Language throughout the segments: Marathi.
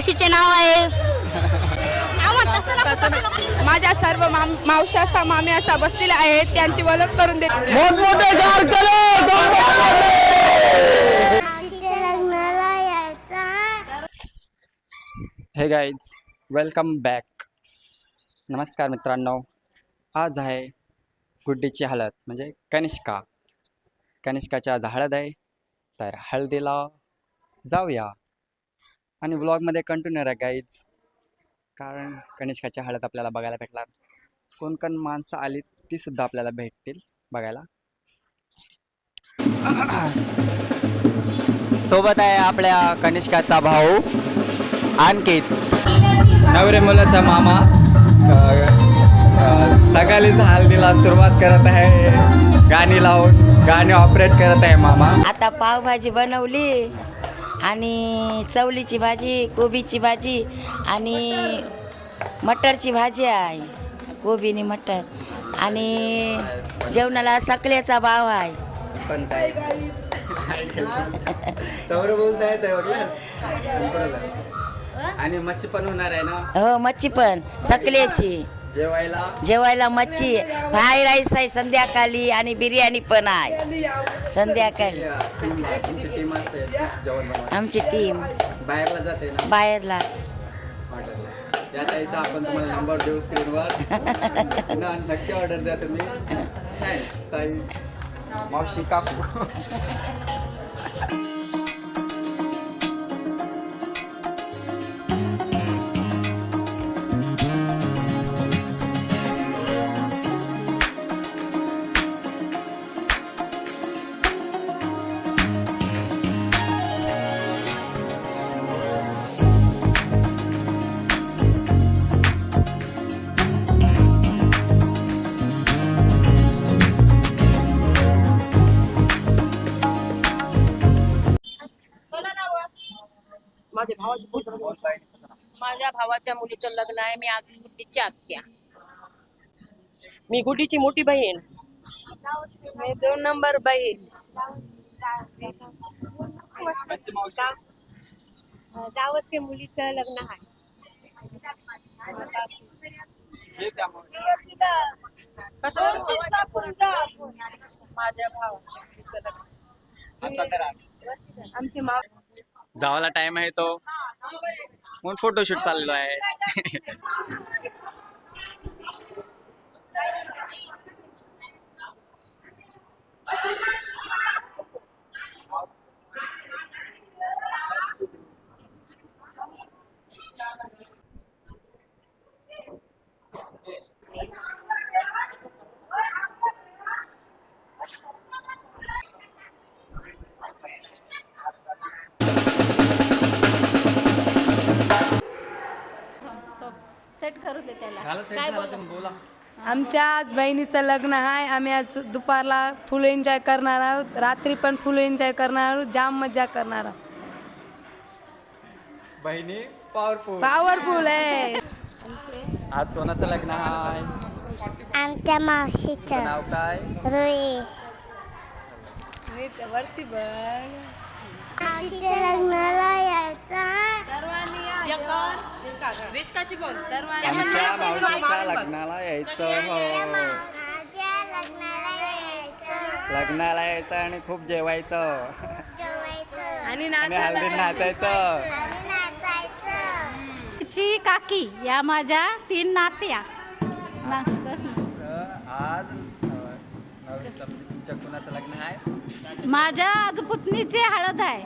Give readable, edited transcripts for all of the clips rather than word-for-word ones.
मावशीचे नाव आहे. माझ्या सर्व मावशी असा मामी असा बसलेल्या आहेत, त्यांची ओळख करून देते. मोठमोठे हे गाईज, वेलकम बॅक. नमस्कार मित्रांनो, आज आहे गुड्डीची हळद म्हणजे कनिष्काची आज हळद आहे. तर हळदीला जाऊया आणि ब्लॉगमध्ये कंटिन्यू राहा गाईज, कारण कनिष्काची हळद आपल्याला बघायला भेटणार. कोण कोण माणसं आली ती सुद्धा आपल्याला भेटतील बघायला. सोबत आहे आपल्या कनिष्काचा भाऊ अंकित, नवरे मुलाचा मामा. सकाळीच हळदीला सुरुवात करत आहे, गाणी लावून गाणी ऑपरेट करत आहे मामा. आता पावभाजी बनवली आणि चवलीची भाजी, कोबीची भाजी आणि मटरची भाजी आहे, कोबीनी मटर. आणि जेवणाला सकल्याचा भाव आहे. पण काय तवर बोलताय आणि मच्छी पण होणार आहे ना. हो, मच्छी पण सकल्याची. जेवायला मच्छी, फ्राय राईस आहे संध्याकाळी आणि बिर्याणी पण आहे संध्याकाळी. आमची टीम बाहेरला जाते ना, बाहेरला. या ताईचा आपण तुम्हाला नंबर देऊ स्क्रीनवर. नक्की ऑर्डर द्या तुम्ही. थँक्स ताई, मावशी, काकू. माझ्या भावाच्या मुलीचं लग्न आहे. मी आज गुड्डीची आत्या, मी गुड्डीची मोठी बहीण, मी 2 नंबर बहीण. जावसे मुलीचं लग्न आहे. माझ्या भावाचं लग्न. आमची माव जावाला टाइम आहे तो म्हणून फोटोशूट चाललेलो आहे. सेट करू दे त्याला. काय बोला. आमच्या आज बहिणीचं लग्न आहे. आम्ही आज दुपारला फुल एन्जॉय करणार आहोत, रात्री पण फुल एन्जॉय करणार आहोत, जाम मजा करणार आहोत. बहिणी पॉवरफुल आहे. आज कोणाचं लग्न आहे? आमच्या मावशीचं नाव काय? रुई. वरती बघ. मावशीच्या लग्नाला यायचं. आमच्या मावशीच्या लग्नाला यायचं. लग्नाला यायचं आणि खूप जेवायचं आणि आणि हल्दी नाचायचं. ची काकी या माझ्या 3 नात्या. आज तुमच्या कोणाचं लग्न आहे? माझ्या आज पुतणीचे हळद आहे.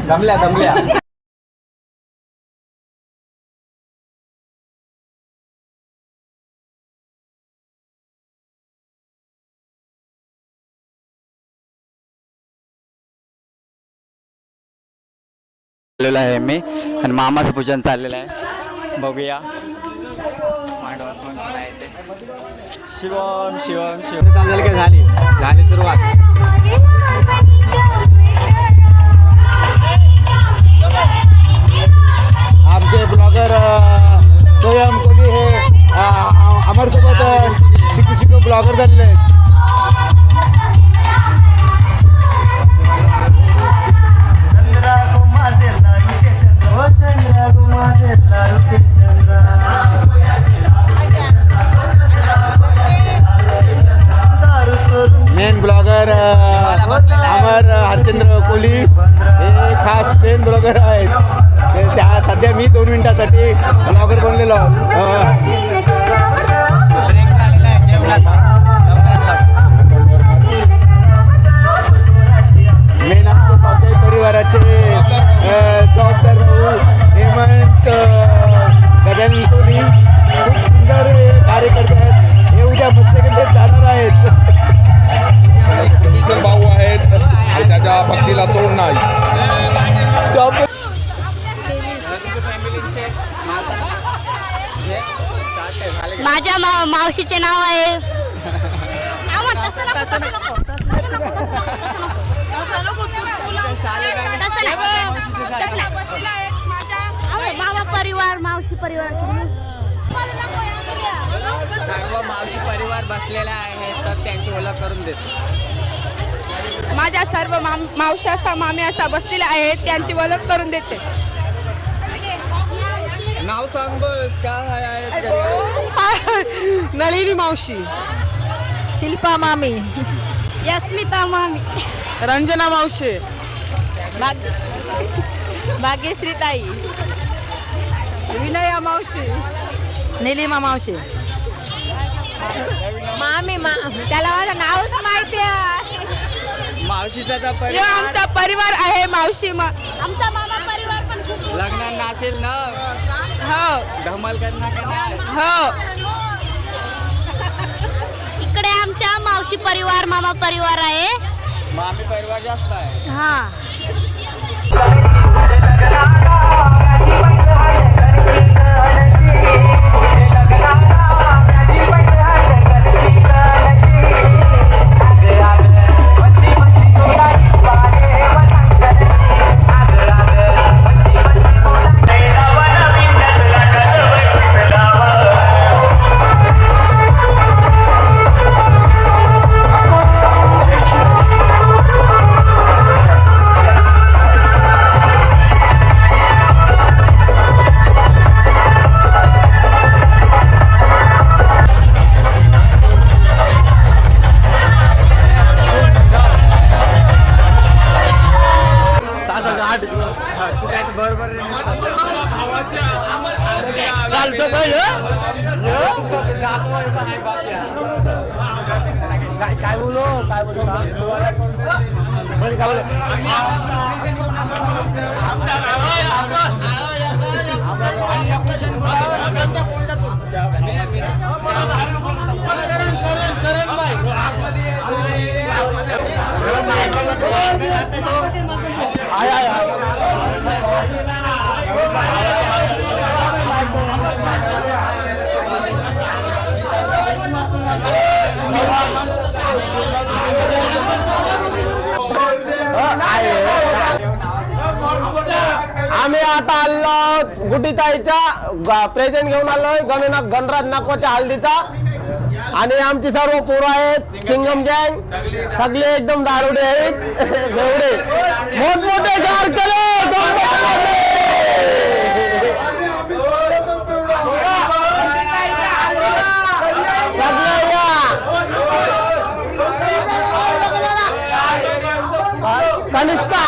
दमल्या दमल्या आलेलो आहे मी आणि मामाचं पूजन चाललेलं आहे. बघूया मांडवात कोण कोण आहे ते. शिवम शिवम शिवम झाली की झाली सुरुवात. आमचे ब्लॉगर स्वयं कोणी हे आमरसोबत शिकू ब्लॉगर झालेले आहेत. मेन ब्लॉगर अमर हरचंद्र कोहली हे खास मेन ब्लॉगर आहेत. त्या सध्या मी 2 मिनिटासाठी ब्लॉगर बनलेलो मेन आमच्या स्वाध्याय परिवाराचे जबाबदार भाऊ हेमंत गजानन कोहली खूप सुंदर कार्यकर्ते आहेत. हे उद्या मस्तकेत जाणार आहेत. भाऊ आहेत आणि त्याच्या भक्तीला तोड नाही. माझ्या मावशीचे नाव आहे मामा परिवार मावशी परिवार सर्व मावशी परिवार बसलेला आहे तर त्यांची ओळख करून देतो. माझ्या सर्व मावशी असा मामी असा बसलेल्या आहेत त्यांची ओळख करून देते. नाव सांग बस काय आहे. नलिनी मावशी, शिल्पा मामी, यस्मिता मामी, रंजना मावशी, भाग्यश्री ताई, विनया मावशी, निलिमा मावशी. मामी त्याला माझं नावच माहिती आहे. मावशीचा तर यो परिवार आमचा परिवार आहे. मावशी आमचा मामा परिवार पण खूप लग्न नाचेल ना हो धमाल करणार का नाही. हो. इकडे आमच्या मावशी परिवार मामा परिवार आहे. मामी परिवार जास्त आहे. हा तू त्याच बरोबर काय बोलो आम्ही आता आलो गुटीताईच्या प्रेझेंट घेऊन आलोय गणराज नागवाच्या हल्दीचा आणि आमची सर्व पोरं आहेत सिंगम गँग सगळे एकदम दारुडे आहेत एवढे मोठमोठे कारखाने सगळे या Kanishka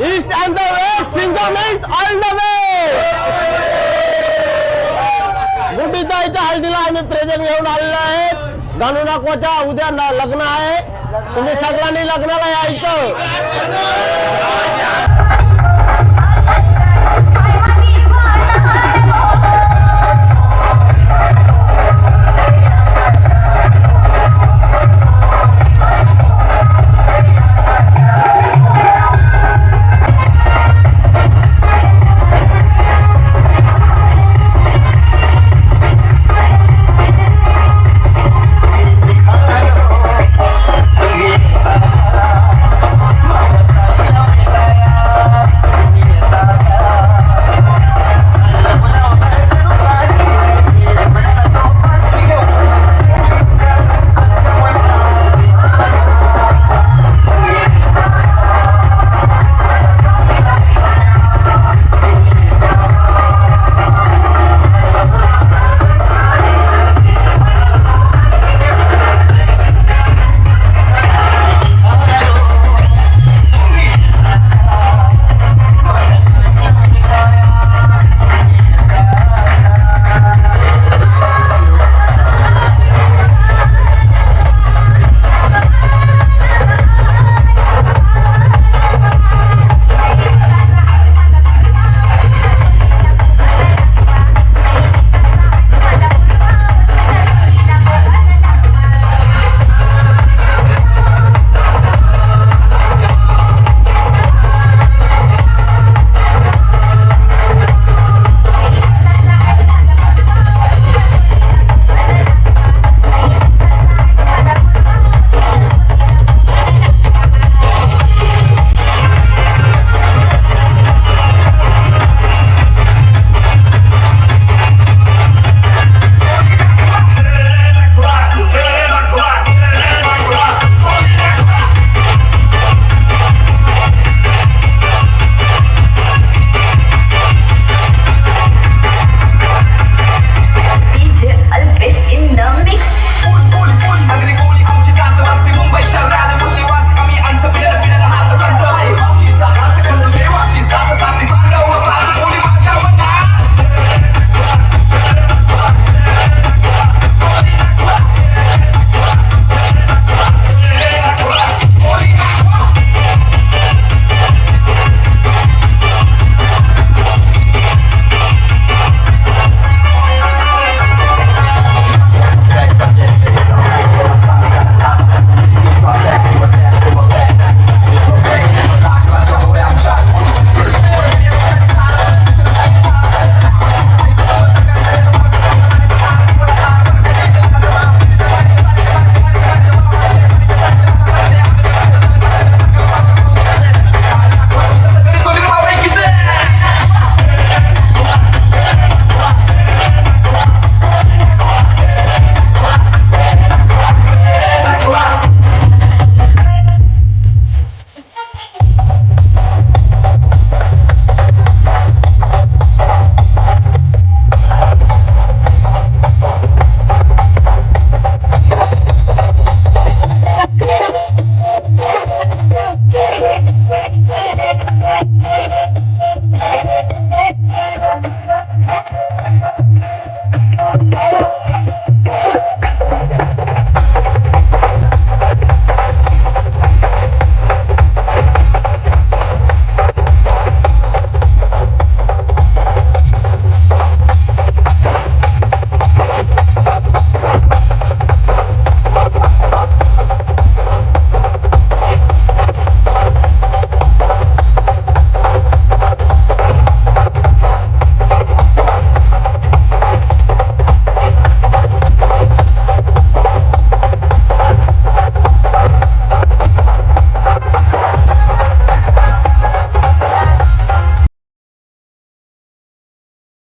east and the west Singham is all the way गुड्डीताईच्या हळदीला आम्ही प्रेझेंट घेऊन आलेलो आहेत गणू नाकवाच्या उद्या लग्न आहे तुम्ही सगळ्यांनी लग्नाला यायचं